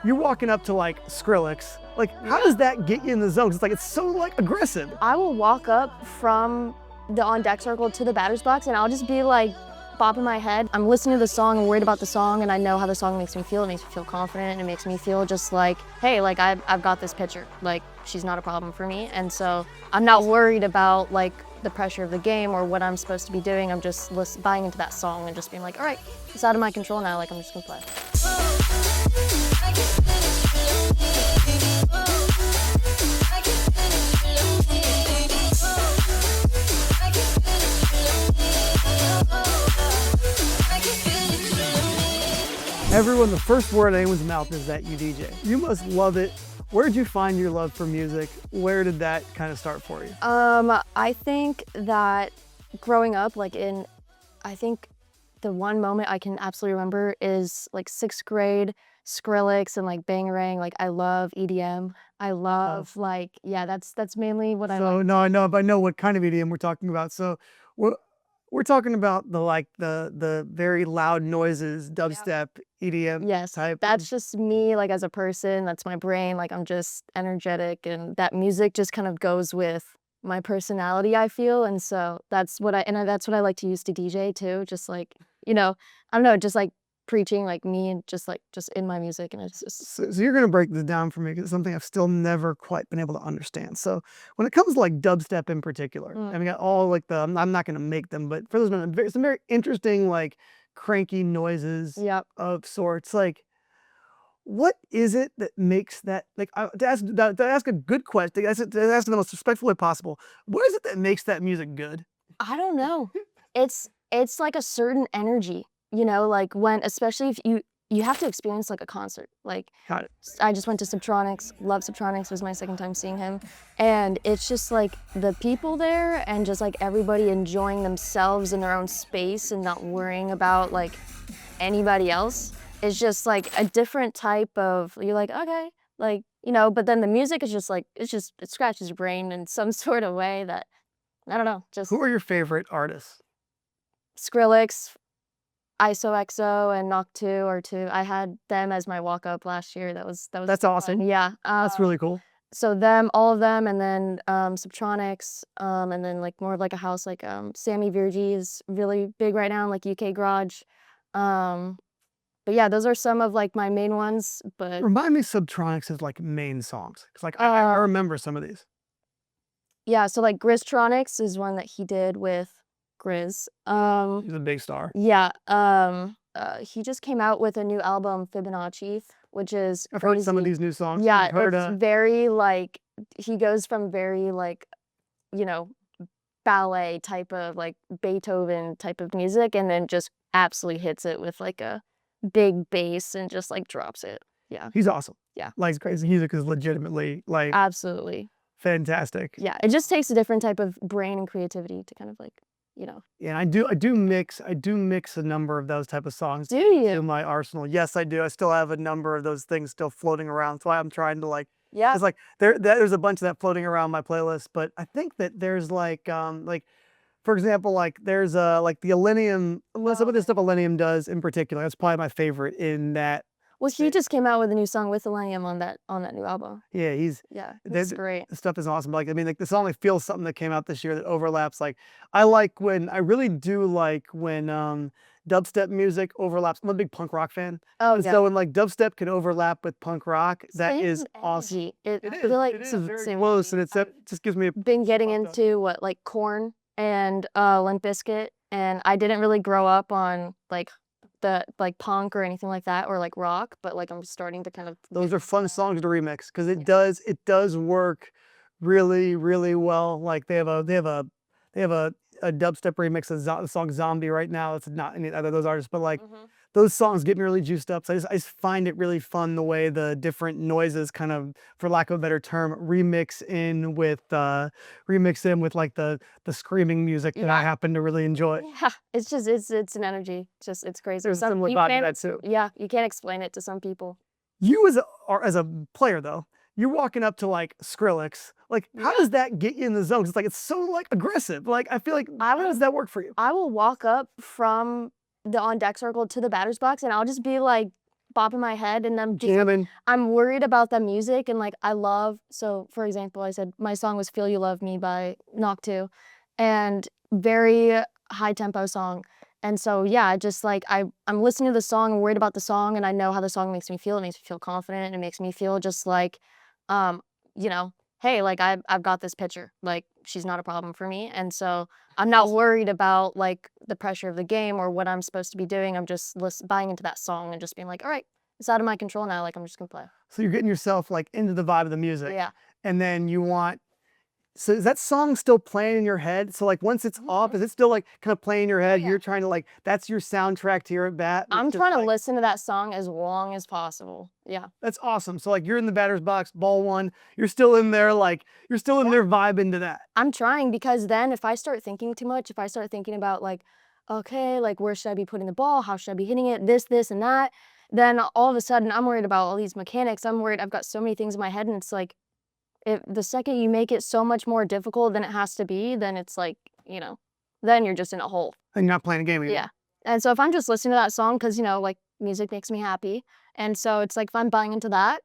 You're walking up to like Skrillex. Like, how does that get you in the zone? 'Cause it's so like aggressive. I will walk up from the on deck circle to the batter's box and I'll just be like bopping my head. I'm listening to the song, I'm worried about the song, and I know how the song makes me feel. It makes me feel confident, it makes me feel just like, hey, like I've got this pitcher. Like, she's not a problem for me. And so I'm not worried about like the pressure of the game or what I'm supposed to be doing. I'm just buying into that song and just being like, all right, it's out of my control now, like I'm just gonna play. Everyone, the first word out of anyone's mouth is that you DJ. You must love it. Where did you find your love for music? Where did that kind of start for you? I think that growing up, I think the one moment I can absolutely remember is like 6th grade, Skrillex and like Bangarang. Like, I love EDM. I love that's mainly what I like. So no, I know what kind of EDM we're talking about. So we're talking about the very loud noises, dubstep, EDM Yes, type. that's just me, like, as a person. That's my brain. Like, I'm just energetic, and that music just kind of goes with my personality, I feel. And so that's what that's what I like to use to DJ too. Just like, I don't know, just like preaching like me and just in my music. And it's just So you're gonna break this down for me because it's something I've still never quite been able to understand. So when it comes to like dubstep in particular, I mean, got all like I'm not gonna make them, but for those some very interesting like cranky noises Yep. of sorts. Like, what is it that makes that like to ask a good question, to ask in the most respectful way possible? What is it that makes that music good? I don't know. It's like a certain energy, like when, especially if you have to experience like a concert. Like, Got it. I just went to Subtronics, love Subtronics, it was my second time seeing him. And it's just like the people there and just like everybody enjoying themselves in their own space and not worrying about like anybody else. It's just like a different type of, you're like, okay, like, but then the music is just like, it scratches your brain in some sort of way that, I don't know, just Who are your favorite artists? Skrillex, ISOXO, and Knock 2 are two. I had them as my walk-up last year. That's That's fun. awesome. Yeah. That's really cool. So all of them, and then Subtronics, and then like more of like a house, like Sammy Virgi is really big right now, like UK Garage. But yeah, those are some of like my main ones. But Remind me Subtronics' like main songs, because like I remember some of these. yeah, so like Grizztronics is one that he did with Grizz. He's a big star. Yeah. He just came out with a new album, Fibonacci, which is I've heard some of crazy. these new songs. Yeah, I've heard, it's very like, he goes from very like, ballet type of like Beethoven type of music, and then just absolutely hits it with like a big bass and just like drops it. Yeah. He's awesome. Yeah. Like, his music is legitimately like Absolutely. fantastic. Yeah. It just takes a different type of brain and creativity to kind of like, Yeah, I do mix a number of those type of songs Do you? in my arsenal. Yes, I do. I still have a number of those things still floating around. That's why I'm trying to like, Yeah. it's like there's a bunch of that floating around my playlist, but I think that there's like for example, like there's like the Illenium, some of the stuff Illenium does in particular. That's probably my favorite in that. Well, he just came out with a new song with Illenium on that new album. Yeah, It's great. the stuff is awesome. Like, I mean, like the song like Feel Something that came out this year that overlaps. Like, I really do like when dubstep music overlaps. I'm a big punk rock fan. Oh, And yeah. so when like dubstep can overlap with punk rock, that Same is awesome. energy. It I is. feel like It is some very same close, and energy. it just gives me a Been getting pumped up. into like Korn and Limp Bizkit, and I didn't really grow up on like the like punk or anything like that, or like rock, but like I'm starting to kind of Those get are fun into that. songs to remix because it does work really, really well. Like they have a dubstep remix of the song Zombie right now. It's not any other of those artists, but like those songs get me really juiced up. So I just find it really fun the way the different noises kind of, for lack of a better term, remix in with like the screaming music that I happen to really enjoy. Yeah, it's just it's an energy. It's crazy. There's a similar vibe to that too. Yeah, you can't explain it to some people. You as a player though, you're walking up to like Skrillex. Like, how does that get you in the zone? 'Cause it's so like aggressive. Like, I feel like, how does that work for you? I will walk up from the on deck circle to the batter's box and I'll just be like bopping my head, and I'm just Jamming. I'm worried about the music, and like I love, so for example, I said my song was Feel You Love Me by Knock 2, and very high tempo song. And so yeah, I just like I'm listening to the song and worried about the song, and I know how the song makes me feel. It makes me feel confident, and it makes me feel just like um, you know, hey, like I've got this pitcher. Like she's not a problem for me. And so I'm not worried about like the pressure of the game or what I'm supposed to be doing. I'm just buying into that song and just being like, all right, it's out of my control now. Like I'm just gonna play. So you're getting yourself like into the vibe of the music. Yeah. And then you want, so is that song still playing in your head? So like once it's off, is it still like kind of playing in your head? yeah. You're trying to like, that's your soundtrack to your at bat? I'm It's just trying to like- listen to that song as long as possible. Yeah. That's awesome. So like you're in the batter's box, ball one, you're still in there, like you're still in there vibing to that. I'm trying, because then if I start thinking too much, if I start thinking about like, okay, like where should I be putting the ball? How should I be hitting it? This, and that. Then all of a sudden I'm worried about all these mechanics. I'm worried, I've got so many things in my head, and it's like, if the second you make it so much more difficult than it has to be, then it's like, then you're just in a hole. And you're not playing a game anymore. Yeah. And so if I'm just listening to that song, because, like music makes me happy. And so it's like, if I'm buying into that,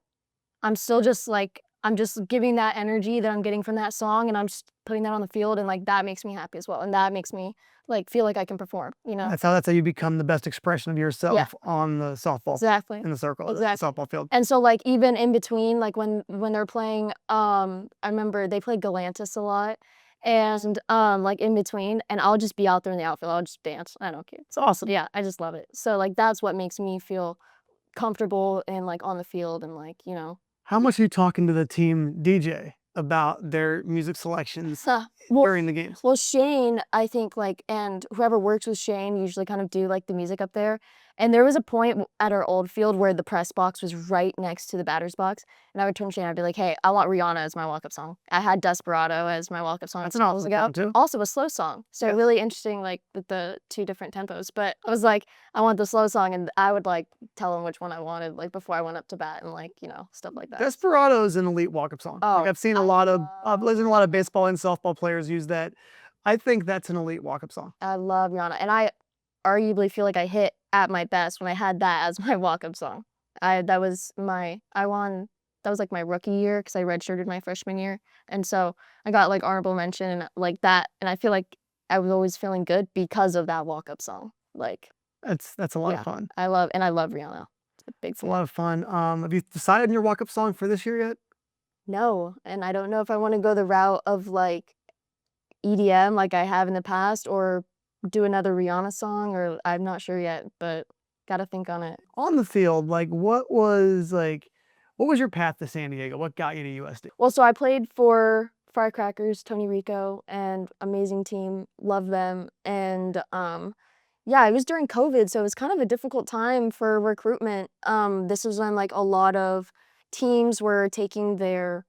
I'm still just like, I'm just giving that energy that I'm getting from that song, and I'm just putting that on the field, and like that makes me happy as well. And that makes me like feel like I can perform, That's how you become the best expression of yourself on the softball. Exactly. In the circle. Exactly. The softball field. And so like even in between, like when they're playing, I remember they played Galantis a lot, and like in between, and I'll just be out there in the outfield. I'll just dance. I don't care. It's awesome. Yeah, I just love it. So like that's what makes me feel comfortable and like on the field, and like, How much are you talking to the team DJ about their music selections well, during the games? Well, Shane, I think like, and whoever works with Shane usually kind of do like the music up there. And there was a point at our old field where the press box was right next to the batter's box. And I would turn to Shane, I'd be like, hey, I want Rihanna as my walk-up song. I had Desperado as my walk-up song. That's an awesome song too. Also a slow song. So really interesting, like with the two different tempos. But I was like, I want the slow song, and I would like tell him which one I wanted, like before I went up to bat, and like, stuff like that. Desperado is an elite walk-up song. Oh, like I've seen a lot of baseball and softball players use that. I think that's an elite walk-up song. I love Rihanna, and I arguably feel like I hit at my best when I had that as my walk-up song. That was like my rookie year, because I redshirted my freshman year, and so I got like honorable mention and like that, and I feel like I was always feeling good because of that walk-up song. Like That's a lot of fun. I love Rihanna. It's a big It's a lot of fun. Have you decided on your walk-up song for this year yet? No, and I don't know if I want to go the route of like EDM like I have in the past, or do another Rihanna song, or I'm not sure yet, but gotta think on it. On the field, like what was your path to San Diego? What got you to USD? Well, so I played for Firecrackers, Tony Rico, and amazing team, love them. And yeah, it was during COVID, so it was kind of a difficult time for recruitment. This was when like a lot of teams were taking their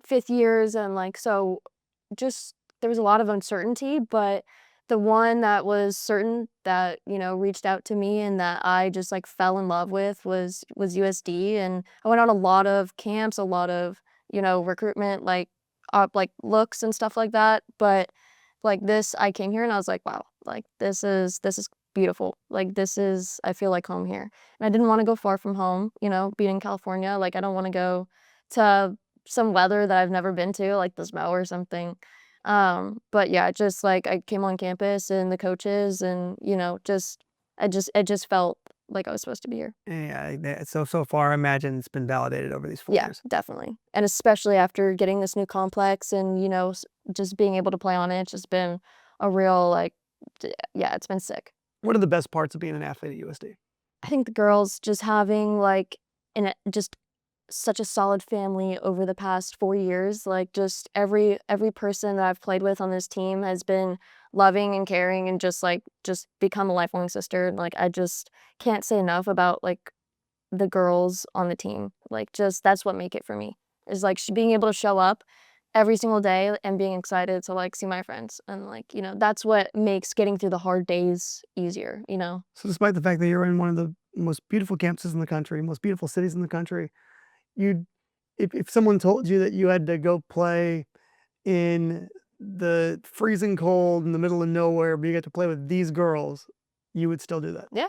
fifth years, and like, so just there was a lot of uncertainty, but the one that was certain that, reached out to me and that I just like fell in love with was USD. And I went on a lot of camps, a lot of, recruitment, like looks and stuff like that. But like this, I came here and I was like, wow, like this is beautiful. Like I feel like home here. And I didn't want to go far from home, being in California. Like I don't want to go to some weather that I've never been to, like the snow or something. But yeah, just like I came on campus and the coaches, and it just felt like I was supposed to be here. Yeah. So far, I imagine it's been validated over these 4 years. Yeah, definitely. And especially after getting this new complex and just being able to play on it, it's just been a real it's been sick. What are the best parts of being an athlete at USD? I think the girls just having just such a solid family over the past 4 years. Like just every person that I've played with on this team has been loving and caring, and just become a lifelong sister. And like I just can't say enough about like the girls on the team. Like just that's what make it for me, is like being able to show up every single day and being excited to like see my friends, and like that's what makes getting through the hard days easier. So despite the fact that you're in one of the most beautiful campuses in the country, most beautiful cities in the country, if someone told you that you had to go play in the freezing cold in the middle of nowhere, but you get to play with these girls, you would still do that? Yeah,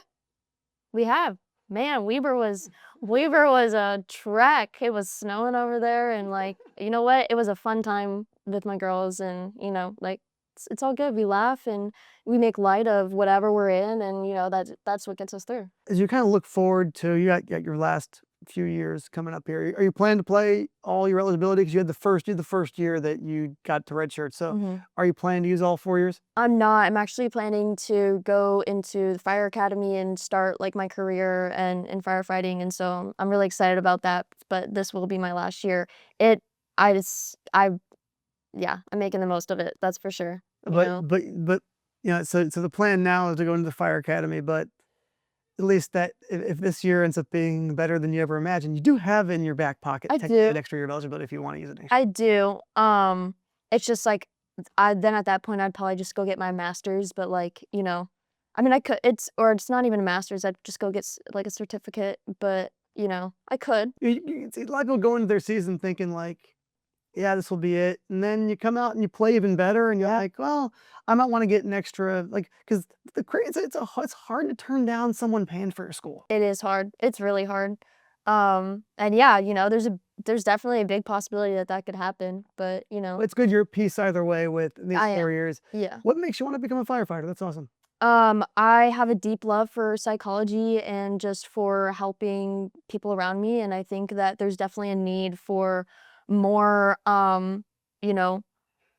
we have Man, Weber was a trek. It was snowing over there, and like, you know what? It was a fun time with my girls, and you know, like it's all good. We laugh and we make light of whatever we're in, and you know that's what gets us through. As you kind of look forward to, you got your last few years coming up here. Are you planning to play all your eligibility? Because you had the first year that you got to redshirt. So are you planning to use all 4 years? I'm not. I'm actually planning to go into the fire academy and start like my career and in firefighting, and so I'm really excited about that. But this will be my last year. It, I just, I, yeah, I'm making the most of it. That's for sure. You know? But so the plan now is to go into the fire academy, but at least that if this year ends up being better than you ever imagined, you do have in your back pocket I technically do. an extra year of eligibility if you want to use it next year. I do. It's just like then at that point I'd probably just go get my master's, but like, you know, I mean I could it's not even a master's, I'd just go get like a certificate, but you know, I could. You see, a lot of people go into their season thinking like, yeah, this will be it. And then you come out and you play even better and you're like, well, I might want to get an extra, like, because it's hard to turn down someone paying for your school. It is hard. It's really hard. And yeah, you know, there's definitely a big possibility that could happen, but you know. It's good you're at peace either way with these I 4 am. years. Yeah. What makes you want to become a firefighter? That's awesome. I have a deep love for psychology and just for helping people around me. And I think that there's definitely a need for more, you know,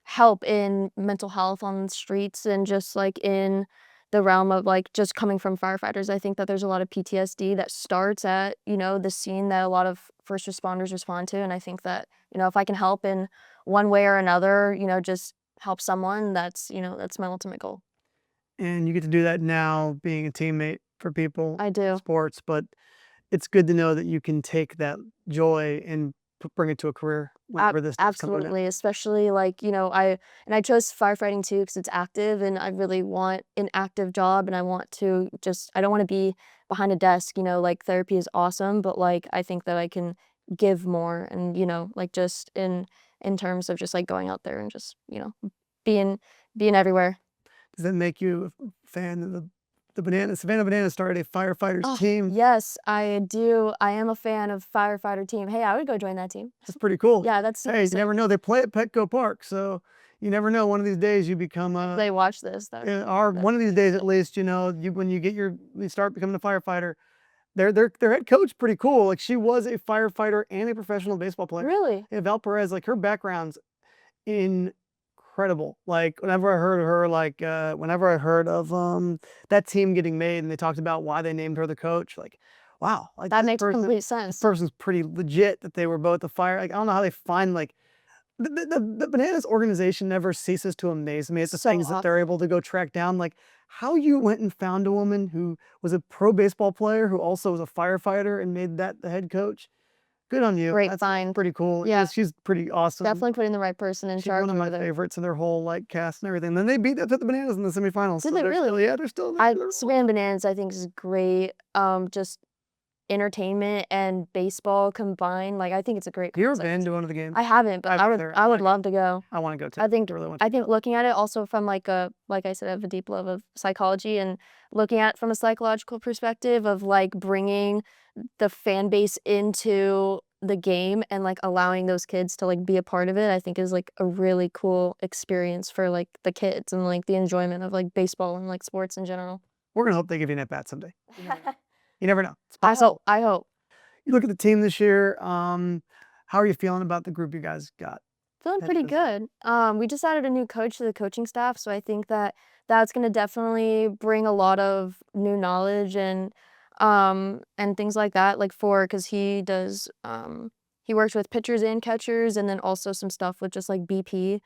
help in mental health on the streets and just like in the realm of like just coming from firefighters. I think that there's a lot of PTSD that starts at, you know, the scene that a lot of first responders respond to. And I think that, you know, if I can help in one way or another, you know, just help someone, that's, you know, that's my ultimate goal. And you get to do that now being a teammate for people I in do. sports, but it's good to know that you can take that joy and bring it to a career whenever this does come to an end. Absolutely, especially like, you know, I chose firefighting too because it's active and I really want an active job and I want to just I don't want to be behind a desk, you know, like therapy is awesome, but like I think that I can give more and, you know, like just in terms of just like going out there and just, you know, being being everywhere. Does that make you a fan of the Savannah Bananas started a firefighters Oh, team? yes, I do. I am a fan of firefighter team. Hey, I would go join that team. That's pretty cool. Yeah, that's super Hey, you sick. never know. They play at Petco Park, so you never know. One of these days you become a They watch this. one of these days at least, you know, when you start becoming a firefighter, their head coach pretty cool. Like she was a firefighter and a professional baseball player. Really? Yeah, Val Perez, like her background's incredible. Like whenever I heard of her, like whenever I heard of that team getting made and they talked about why they named her the coach, like wow, like That this makes person, complete this sense. person's pretty legit that they were both a fire. Like I don't know how they find like the Bananas organization never ceases to amaze me. It's the So things that they're able to go track down, like how you went and found a woman who was a pro baseball player who also was a firefighter and made that the head coach. Good on you. Great That's find. pretty cool. Yeah. She's pretty awesome. Definitely putting the right person in She's charge one of my over there. favorites in their whole like cast and everything. Then they beat up the Bananas in the semifinals. Did So they they're really? still, yeah, they're Savannah Bananas I think is great. Just entertainment and baseball combined. Like I think it's a great You ever concept. been to one of the games? I haven't, but I would love to go. I want to go too. I think really want I think looking at it also from like I said, I have a deep love of psychology and looking at it from a psychological perspective of like bringing the fan base into the game and like allowing those kids to like be a part of it, I think is like a really cool experience for like the kids and like the enjoyment of like baseball and like sports in general. We're gonna hope they give you an at bat someday. You never know. It's I possible. hope. I hope. You look at the team this year. How are you feeling about the group you guys got? Feeling pretty good. We just added a new coach to the coaching staff, so I think that that's gonna definitely bring a lot of new knowledge and things like that. Like because he works with pitchers and catchers, and then also some stuff with just like BP.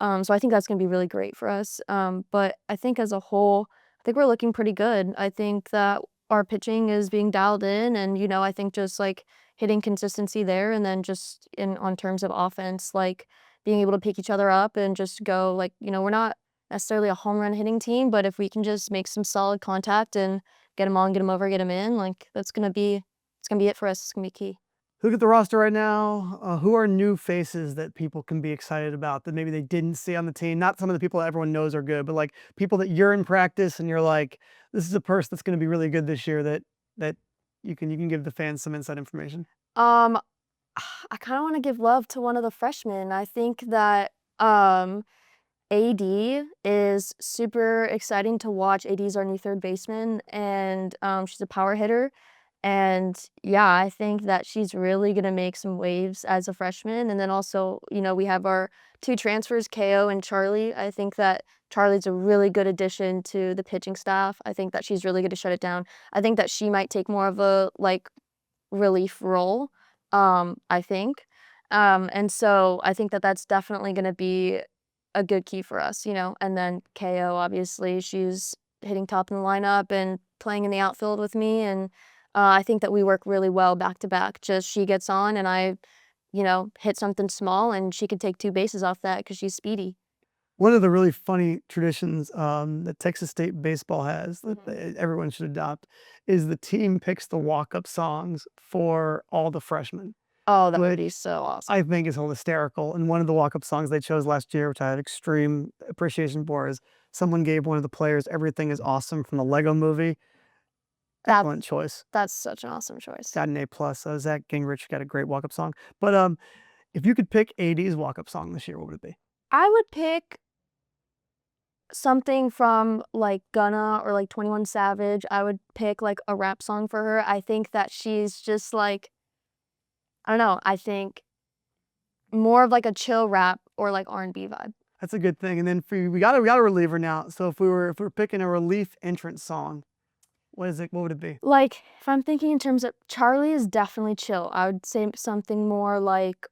So I think that's gonna be really great for us. But I think as a whole, I think we're looking pretty good. I think that our pitching is being dialed in, and you know, I think just like hitting consistency there, and then just in on terms of offense, like being able to pick each other up and just go like, you know, we're not necessarily a home run hitting team, but if we can just make some solid contact and get them on, get them over, get them in, like it's gonna be it for us. It's gonna be key. Look at the roster right now. Who are new faces that people can be excited about that maybe they didn't see on the team? Not some of the people that everyone knows are good, but like people that you're in practice and you're like, this is a person that's going to be really good this year that you can give the fans some inside information? Um, I kind of want to give love to one of the freshmen. I think that AD is super exciting to watch. AD is our new third baseman, and she's a power hitter. And yeah, I think that she's really gonna make some waves as a freshman. And then also, we have our two transfers, KO and Charlie. I think that Charlie's a really good addition to the pitching staff. I think that she's really good to shut it down. I think that she might take more of a relief role, I think. And so I think that that's definitely going to be a good key for us, And then KO, obviously, she's hitting top in the lineup and playing in the outfield with me. And I think that we work really well back to back. Just she gets on and I, hit something small and she could take two bases off that because she's speedy. One of the really funny traditions that Texas State baseball has that everyone should adopt is the team picks the walk-up songs for all the freshmen. Oh, that would be so awesome. I think is hysterical. And one of the walk-up songs they chose last year, which I had extreme appreciation for, is someone gave one of the players "Everything Is Awesome" from the Lego Movie. Excellent choice. That's such an awesome choice. Got an A+. Zach Gingrich got a great walk-up song. But if you could pick AD's walk-up song this year, what would it be? I would pick something from Gunna or 21 Savage. I would pick a rap song for her. I think that she's just I don't know, I think more of a chill rap or R&B vibe. That's a good thing. And then for you, we got a reliever now. So if we were picking a relief entrance song, what would it be? If I'm thinking in terms of Charlie is definitely chill. I would say something more like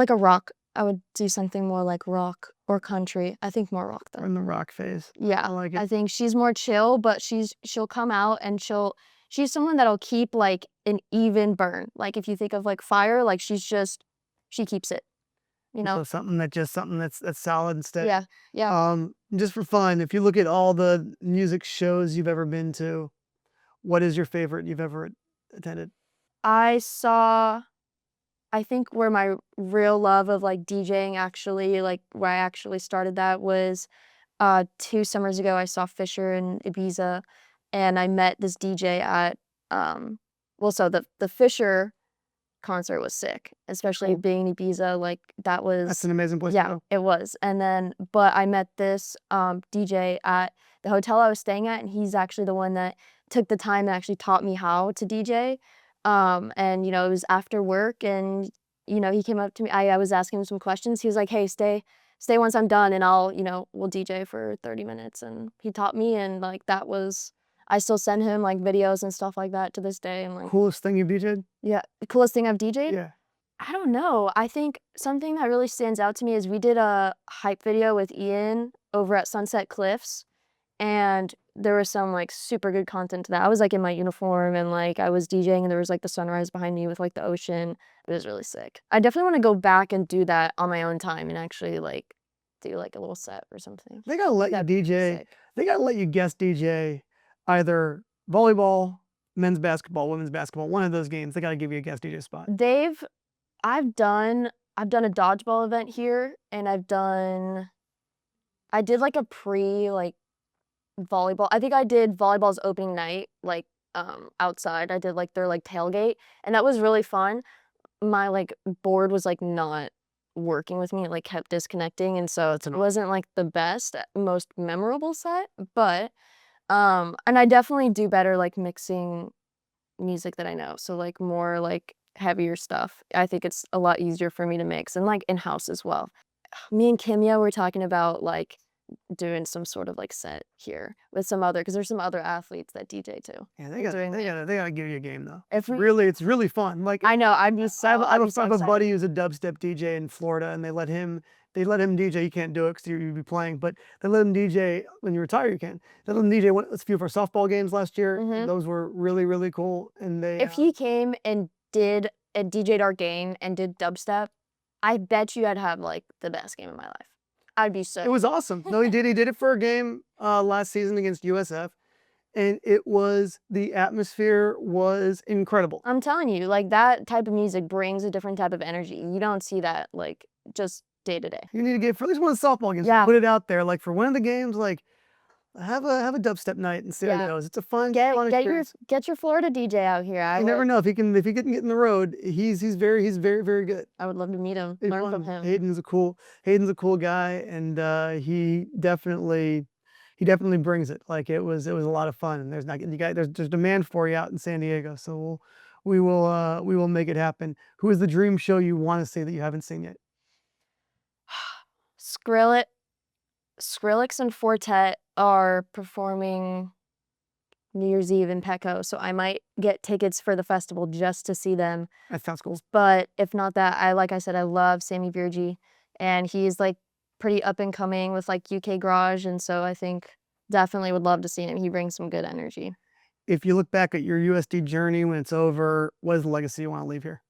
a rock. I would do something more like rock or country. I think more rock though. We're in the rock phase. Yeah, I like it. I think she's more chill, but she'll come out and she's someone that'll keep an even burn. If you think of fire, she keeps it. So something that's solid and steady. Yeah, yeah. Just for fun, if you look at all the music shows you've ever been to, what is your favorite you've ever attended? I think where my real love of DJing actually, where I actually started that was 2 summers ago. I saw Fisher in Ibiza, and I met this DJ at so the Fisher concert was sick, especially Cool. being in Ibiza. That's an amazing place to yeah, go. it was. And then, but I met this DJ at the hotel I was staying at, and he's actually the one that took the time and actually taught me how to DJ. And it was after work, and he came up to me. I was asking him some questions. He was like, "Hey, stay once I'm done, and I'll we'll DJ for 30 minutes." And he taught me, and that was. I still send him videos and stuff like that to this day. And Coolest thing you've DJed? Yeah, the coolest thing I've DJed. Yeah. I don't know. I think something that really stands out to me is we did a hype video with Ian over at Sunset Cliffs, and there was some super good content to that. I was in my uniform, and I was DJing, and there was the sunrise behind me with the ocean. It was really sick. I definitely want to go back and do that on my own time and actually do a little set or something. They gotta let you DJ. Sick. They gotta let you guest DJ either volleyball, men's basketball, women's basketball, one of those games. They gotta give you a guest DJ spot. I've done a dodgeball event here, and I did a pre volleyball. I think I did volleyball's opening night outside. I did their tailgate, and that was really fun. My board was not working with me. It kept disconnecting, and so it wasn't the best, most memorable set, but and I definitely do better mixing music that I know. So more heavier stuff. I think it's a lot easier for me to mix, and in-house as well. Me and Kimya were talking about doing some sort of set here with some other, because there's some other athletes that DJ too. Yeah, they gotta give you a game though. If we, It's really fun. I know, I'd be so. I have a buddy who's a dubstep DJ in Florida, and they let him DJ. You can't do it because you'd be playing, but they let him DJ when you retire. You can. They let him DJ a few of our softball games last year. Mhm. Those were really, really cool. And If he came and DJ'd our game and did dubstep, I bet you I'd have the best game of my life. I'd be so. It was awesome. No, he did. He did it for a game last season against USF, and the atmosphere was incredible. I'm telling you, that type of music brings a different type of energy. You don't see that just day to day. You need to get for at least one of the softball games. Yeah. Put it out there. For one of the games, have a dubstep night and see how Yeah. it goes. It's a fun Get experience. your Florida DJ out here. You never know if he can get in the road. He's very very good. I would love to meet him, It's learn from fun. him. Hayden's a cool guy, and he definitely brings it. Like it was a lot of fun, and there's demand for you out in San Diego. So we will make it happen. Who is the dream show you want to see that you haven't seen yet? Skrillex and Fortet are performing New Year's Eve in Petco, so I might get tickets for the festival just to see them. That sounds cool. But if not that, like I said, I love Sammy Virgi, and he's like pretty up and coming with like UK garage, and so I think definitely would love to see him. He brings some good energy. If you look back at your USD journey when it's over, what is the legacy you want to leave here?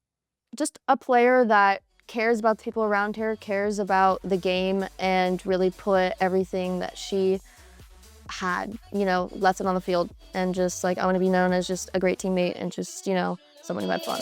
Just a player that cares about the people around her, cares about the game, and really put everything that she had, left it on the field. And just like, I want to be known as just a great teammate and just, someone who had fun.